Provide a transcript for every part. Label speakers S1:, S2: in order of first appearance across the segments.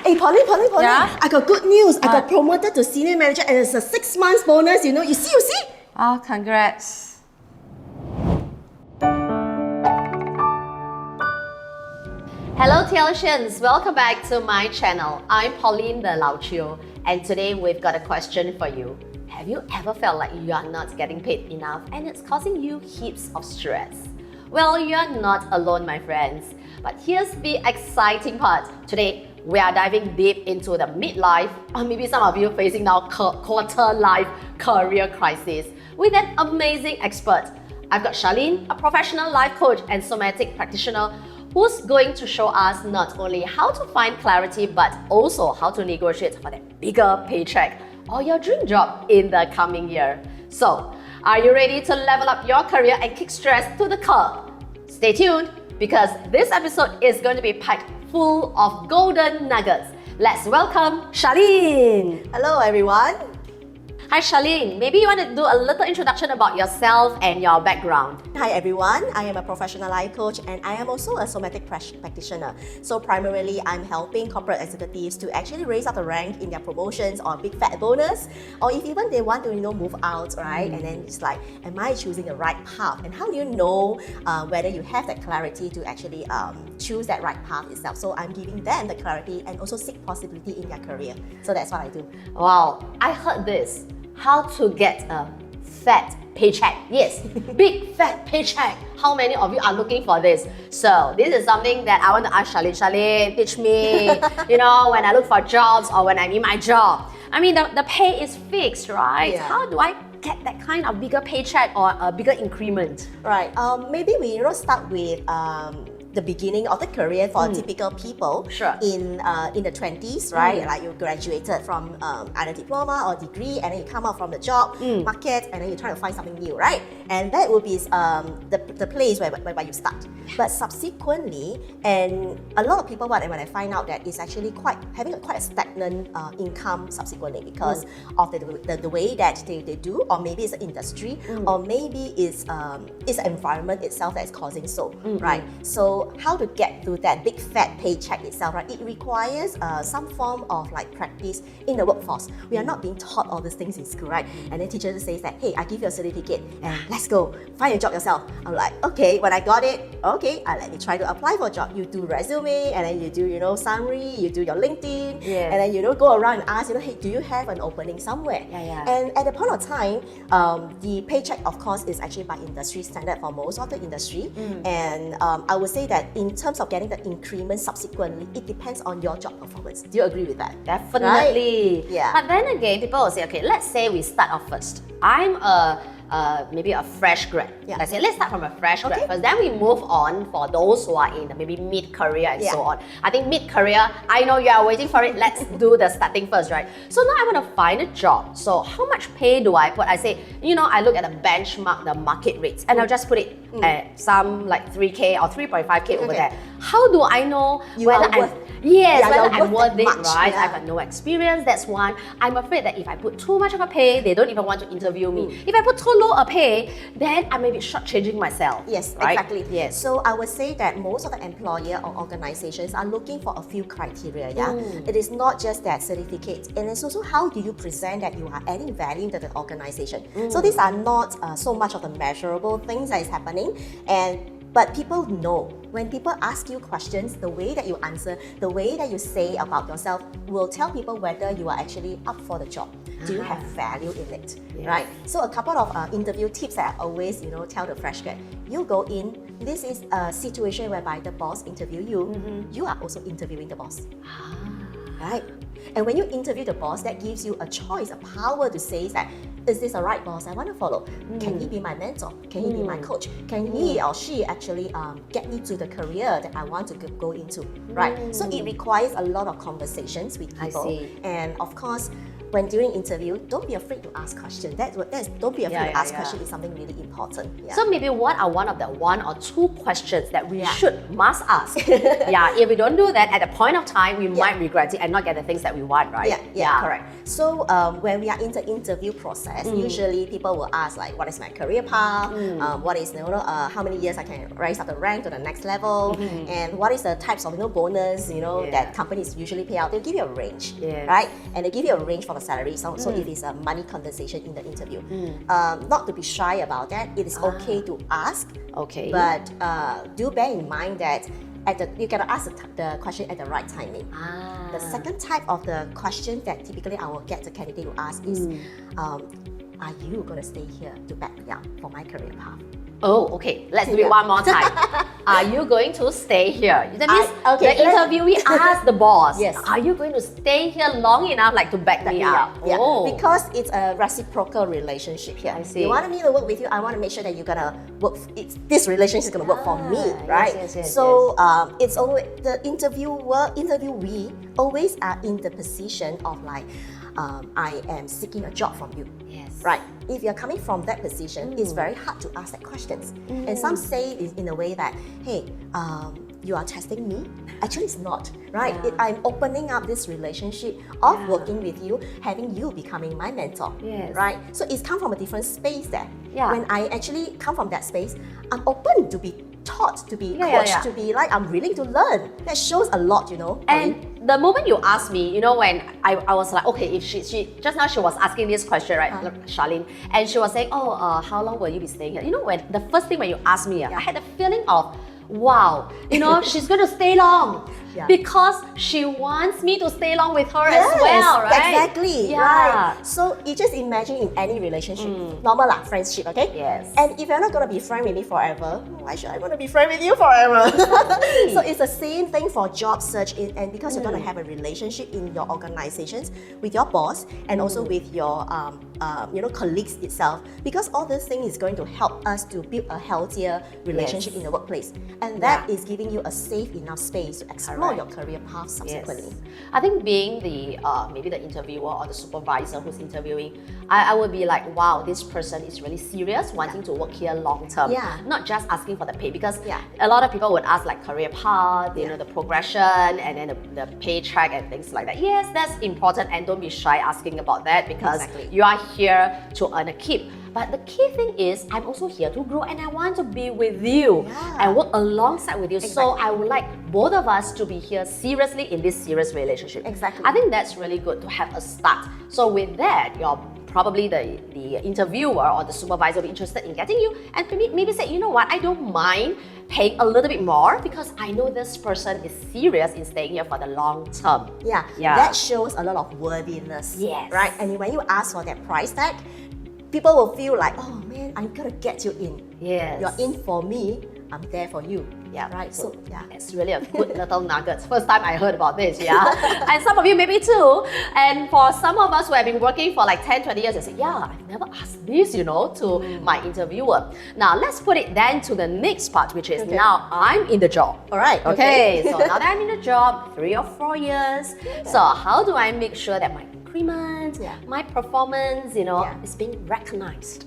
S1: Hey, Pauline,
S2: Yeah?
S1: I got good news. I got promoted to senior manager and it's a 6 months bonus, you know. You see?
S2: Oh, congrats. Hello Theologians, welcome back to my channel. I'm Pauline the Lao Chiu, and today we've got a question for you. Have you ever felt like you are not getting paid enough and it's causing you heaps of stress? Well, you are not alone, my friends. But here's the exciting part. Today, we are diving deep into the midlife, or maybe some of you facing now quarter life career crisis, with an amazing expert. I've got Charlene, a professional life coach and somatic practitioner, who's going to show us not only how to find clarity, but also how to negotiate for that bigger paycheck or your dream job in the coming year. So, are you ready to level up your career and kick stress to the curb? Stay tuned, because this episode is going to be packed full of golden nuggets. Let's welcome Charlene.
S1: Hello, everyone.
S2: Hi Charlene, maybe you want to do a little introduction about yourself and your background.
S1: Hi, everyone. I am a professional life coach and I am also a somatic practitioner. So primarily, I'm helping corporate executives to actually raise up the rank in their promotions or big fat bonus, or if even they want to, move out, right? And then it's like, am I choosing the right path? And how do you know whether you have that clarity to actually choose that right path itself? So I'm giving them the clarity and also seek possibility in their career. So that's what I do.
S2: Wow, I heard this. How to get a fat paycheck. Yes, big fat paycheck. How many of you are looking for this? So this is something that I want to ask Charlene. Charlene, teach me, when I look for jobs or when I'm in my job. I mean, the pay is fixed, right?
S1: Yeah.
S2: How do I get that kind of bigger paycheck or a bigger increment?
S1: Right. Maybe we start with the beginning of the career for typical people.
S2: Sure.
S1: In the 20s, right? Like you graduated from either diploma or degree, and then you come out from the job market, and then you try to find something new, right? And that will be the place where you start. But subsequently, and a lot of people, when I find out that it's actually having quite a stagnant income subsequently because of the way that they do, or maybe it's the industry, or maybe it's the environment itself that is causing so, right? So how to get to that big fat paycheck itself, right? It requires some form of practice in the workforce. We are not being taught all these things in school, right? And then teacher says that, hey, I give you a certificate and let's go find a job yourself. I'm like, okay, when I got it, okay, let me try to apply for a job. You do resume, and then you do summary, you do your LinkedIn,
S2: Yes.
S1: and then go around and ask, hey, do you have an opening somewhere?
S2: Yeah.
S1: And at the point of time, the paycheck, of course, is actually by industry standard for most of the industry. And I would say that in terms of getting the increment subsequently, it depends on your job performance. Do you agree with that?
S2: Definitely.
S1: Right? Yeah.
S2: But then again, people will say, okay, let's say we start off first. I'm maybe a fresh grad.
S1: Yeah.
S2: Let's start from a fresh grad
S1: Okay.
S2: first. Then we move on for those who are in maybe mid-career and
S1: Yeah.
S2: so on. I think mid-career, I know you are waiting for it. Let's do the starting first, right? So now I want to find a job. So how much pay do I put? I say, I look at the benchmark, the market rates, and I'll just put it at some 3K or 3.5K over there. How do I know whether I'm worth it, right?
S1: Yeah.
S2: I've got no experience, that's one. I'm afraid that if I put too much of a pay, they don't even want to interview me. If I put too low a pay, then I may be shortchanging myself.
S1: Yes,
S2: right?
S1: exactly.
S2: Yes.
S1: So I would say that most of the employer or organizations are looking for a few criteria. Yeah, it is not just that certificate, and it's also how do you present that you are adding value to the organization. So these are not so much of the measurable things that is happening, but people know. When people ask you questions, the way that you answer, the way that you say about yourself will tell people whether you are actually up for the job. Do you have value in it, right? So a couple of interview tips that I always, tell the fresh grad. You go in, this is a situation whereby the boss interview you, you are also interviewing the boss. Right? And when you interview the boss, that gives you a choice, a power to say that, is this the right boss I want to follow? Can he be my mentor? Can he be my coach? Can he or she actually get me to the career that I want to go into, right? So it requires a lot of conversations with people.
S2: I see.
S1: And of course, when during interview, don't be afraid to ask questions. Don't be afraid to ask questions is something really important. Yeah.
S2: So maybe what are one of the 1 or 2 questions that we must ask? If we don't do that at the point of time, we might regret it and not get the things that we want, right?
S1: Yeah, correct. So when we are in the interview process, usually people will ask like, what is my career path? What is how many years I can rise up the rank to the next level? And what is the types of bonus that companies usually pay out? They'll give you a range, right? And they give you a range for the salary. So if it's a money conversation in the interview, not to be shy about that. It is okay to ask.
S2: Okay.
S1: But do bear in mind that you gotta ask the question at the right timing. The second type of the question that typically I will get the candidate to ask is, are you gonna stay here to back me up for my career path?
S2: Oh, okay. Let's do it one more time. Are you going to stay here? That means the interviewee asked the boss, are you going to stay here long enough to back me up?
S1: Yeah. Because it's a reciprocal relationship here.
S2: I see.
S1: You want me to work with you, I want to make sure that you're going to work, this relationship is going to work for me, right? So it's always, the interviewee always are in the position of I am seeking a job from you. Right. If you're coming from that position, it's very hard to ask that questions. And some say it in a way that, hey, you are testing me. Actually, it's not, right? I'm opening up this relationship of working with you, having you becoming my mentor, right? So it's come from a different space there. When I actually come from that space, I'm open to be taught, to be coached, to be I'm willing to learn. That shows a lot,
S2: And the moment you asked me, when I was like, okay, if she just now she was asking this question, right, Charlene, and she was saying, how long will you be staying here? When the first thing when you asked me, I had a feeling of, wow, she's going to stay long because she wants me to stay long with her as well, right?
S1: Exactly, right. So you just imagine in any relationship, normal friendship, okay?
S2: Yes.
S1: And if you're not going to be friend with me forever, why should I want to be friend with you forever? So it's the same thing for job search, and because you're going to have a relationship in your organizations with your boss and also with your colleagues itself, because all this thing is going to help us to build a healthier relationship in the workplace. And that is giving you a safe enough space to explore your career path subsequently.
S2: I think being the maybe the interviewer or the supervisor who's interviewing, I would be like, wow, this person is really serious, wanting to work here long term. Not just asking for the pay, because a lot of people would ask career path, the progression, and then the paycheck and things like that. Yes, that's important, and don't be shy asking about that, because you are here to earn a keep. But the key thing is, I'm also here to grow, and I want to be with you and work alongside with you. So I would like both of us to be here seriously in this serious relationship. I think that's really good to have a start. So with that, you're probably the interviewer or the supervisor will be interested in getting you, and maybe say, you know what, I don't mind paying a little bit more because I know this person is serious in staying here for the long term.
S1: That shows a lot of worthiness, right? And when you ask for that price tag, people will feel like, oh man, I'm gonna get you in. You're in for me, I'm there for you. Right. So
S2: it's really a good little nugget. First time I heard about this, and some of you maybe too. And for some of us who have been working for 10, 20 years, they say, I've never asked this, to my interviewer. Now let's put it then to the next part, which is now I'm in the job.
S1: All right.
S2: Okay. So now that I'm in the job, 3 or 4 years. So how do I make sure that my increment, my performance, is being recognized?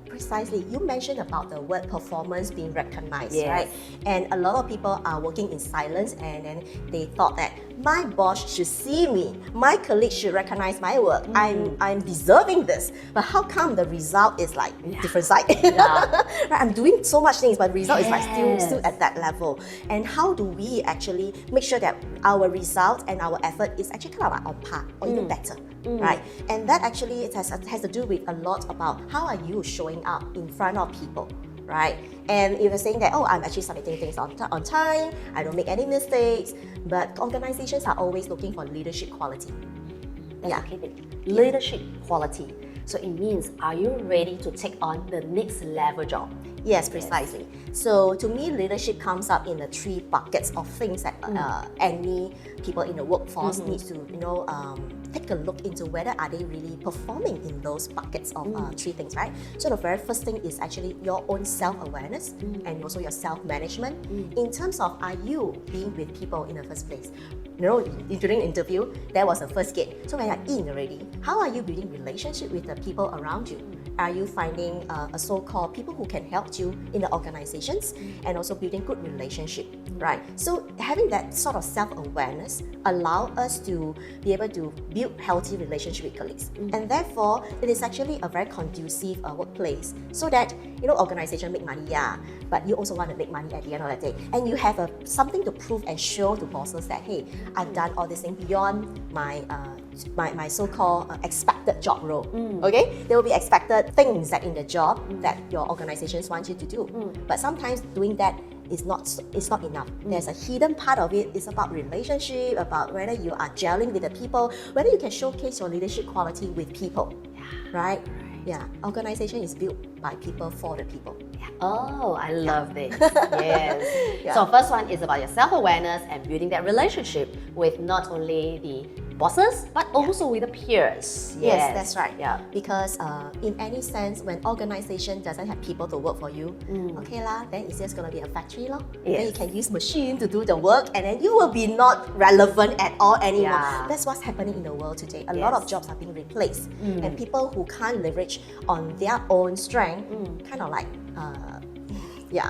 S1: Precisely. You mentioned about the word performance being recognized, right? And a lot of people are working in silence, and then they thought that my boss should see me, my colleagues should recognize my work. I'm deserving this. But how come the result is different side? Right? I'm doing so much things, but the result is still at that level. And how do we actually make sure that our result and our effort is actually kind of on par or even better? Right? And that actually has to do with a lot about how are you showing up in front of people, right? And if you're saying that, I'm actually submitting things on time, I don't make any mistakes, but organizations are always looking for leadership quality.
S2: Leadership quality. So it means, are you ready to take on the next level job?
S1: Yes, precisely. So to me, leadership comes up in the 3 buckets of things that any people in the workforce needs to, take a look into whether are they really performing in those buckets of 3 things, right? So the very first thing is actually your own self-awareness and also your self-management in terms of, are you being with people in the first place? During the interview, that was the first gate. So when you're in already, how are you building relationship with the people around you? Are you finding a so-called people who can help you in the organizations and also building good relationship, right? So having that sort of self-awareness allow us to be able to build healthy relationship with colleagues. And therefore, it is actually a very conducive workplace so that, organization make money, but you also want to make money at the end of the day. And you have something to prove and show to bosses that, hey, I've done all this thing beyond my so-called expected job role. Okay, there will be expected things that in the job that your organizations want you to do. But sometimes doing that is not enough. There's a hidden part of it. It's about relationship, about whether you are gelling with the people, whether you can showcase your leadership quality with people, right? Yeah, organization is built by people for the people.
S2: Oh, I love this. Yes. So first one is about your self-awareness and building that relationship with not only the bosses, but also with the peers.
S1: Yes, that's right.
S2: Yeah.
S1: Because in any sense, when organization doesn't have people to work for you, okay lah, then it's just gonna be a factory lah. Then you can use machine to do the work, and then you will be not relevant at all anymore. That's what's happening in the world today. A lot of jobs are being replaced, and people who can't leverage on their own strength, kind of like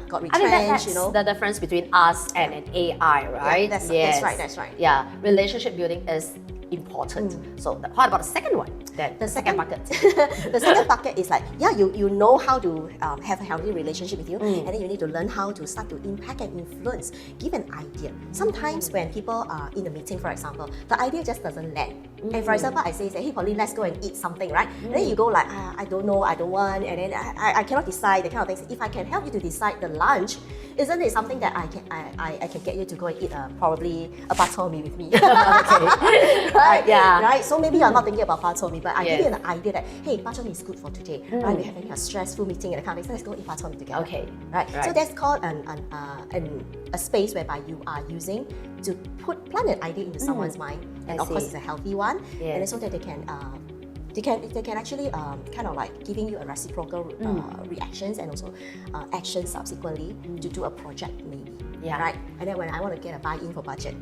S1: got retrenched.
S2: I mean, that's the difference between us and an AI, right?
S1: That's right.
S2: Yeah, relationship building is important. So what about the second one? The second bucket.
S1: The second bucket is like, you know how to have a healthy relationship with you, and then you need to learn how to start to impact and influence, give an idea. Sometimes when people are in a meeting, for example, the idea just doesn't land. And for example, I say, hey Pauline, let's go and eat something, right? And then you go like, I don't know, I don't want, and then I cannot decide, the kind of things. If I can help you to decide the lunch, isn't it something that I can get you to go and eat probably a bak chor mee with me? Right? Right? So maybe you're not thinking about bak chor mee, but I give you an idea that, hey, bak chor mee is good for today. Right? We're having a stressful meeting and the kind of things. Let's go eat bak chor mee together.
S2: Okay.
S1: Right? So that's called a space whereby you are using to plant an idea into someone's mind, and of course it's a healthy one, and so that they can actually kind of like giving you a reciprocal reactions and also actions subsequently to do a project maybe. Right? And then when I want to get a buy-in for budget,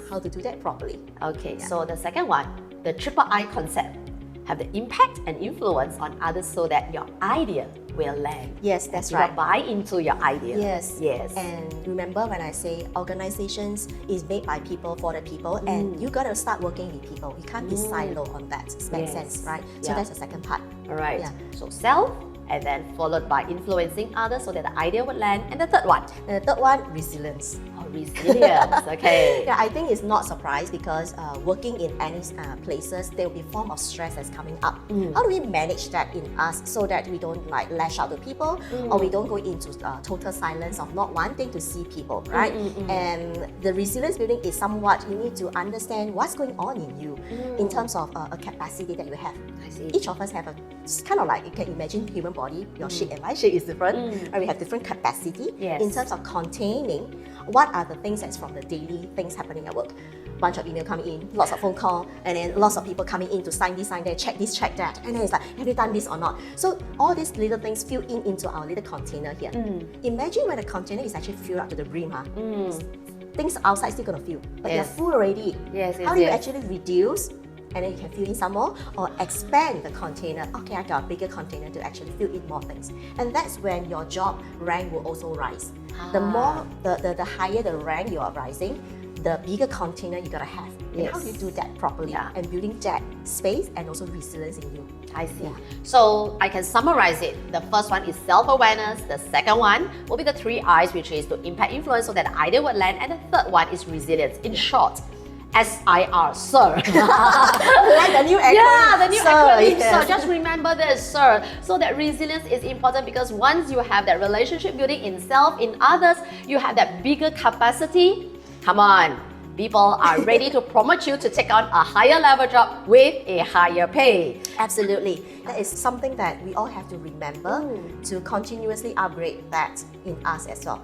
S1: how to do that properly.
S2: Okay, so the second one, the triple I concept. Have the impact and influence on others so that your idea will land.
S1: Yes, that's right.
S2: Buy into your idea.
S1: Yes. And remember when I say organizations is made by people for the people, and you gotta start working with people. You can't be silo on that. Makes sense, right? So that's the second part.
S2: All right. So self, and then followed by influencing others so that the idea would land. And the third one?
S1: And the third one, resilience.
S2: Resilience, okay.
S1: I think it's not surprise because working in any places, there will be form of stress that's coming up. How do we manage that in us so that we don't like lash out to people, or we don't go into total silence of not wanting to see people, right? And the resilience building is somewhat, you need to understand what's going on in you in terms of a capacity that you have.
S2: I see.
S1: Each of us have it's kind of like, you can imagine human body, your shape and my shape is different, and we have different capacity in terms of containing what are the things that's from the daily things happening at work. Bunch of email coming in, lots of phone call, and then lots of people coming in to sign this, sign that, check this, check that, and then it's like, have you done this or not? So all these little things fill in into our little container here. Imagine when the container is actually filled up to the brim, things outside still gonna fill, but you're full already. How do you actually reduce? And then you can fill in some more, or expand the container. Okay, I got a bigger container to actually fill in more things. And that's when your job rank will also rise. The more, the higher the rank you are rising, the bigger container you gotta have. And how do you do that properly? And building that space and also resilience in you.
S2: I see. So I can summarize it. The first one is self-awareness. The second one will be the 3 I's, which is to impact, influence so that the idea would land. And the third one is resilience. In short, SIR, sir.
S1: Like the new acronym.
S2: The new acronym, sir. Just remember this, sir. So that resilience is important because once you have that relationship building in self, in others, you have that bigger capacity. Come on, people are ready to promote you to take on a higher level job with a higher pay.
S1: Absolutely. That is something that we all have to remember to continuously upgrade that in us as well.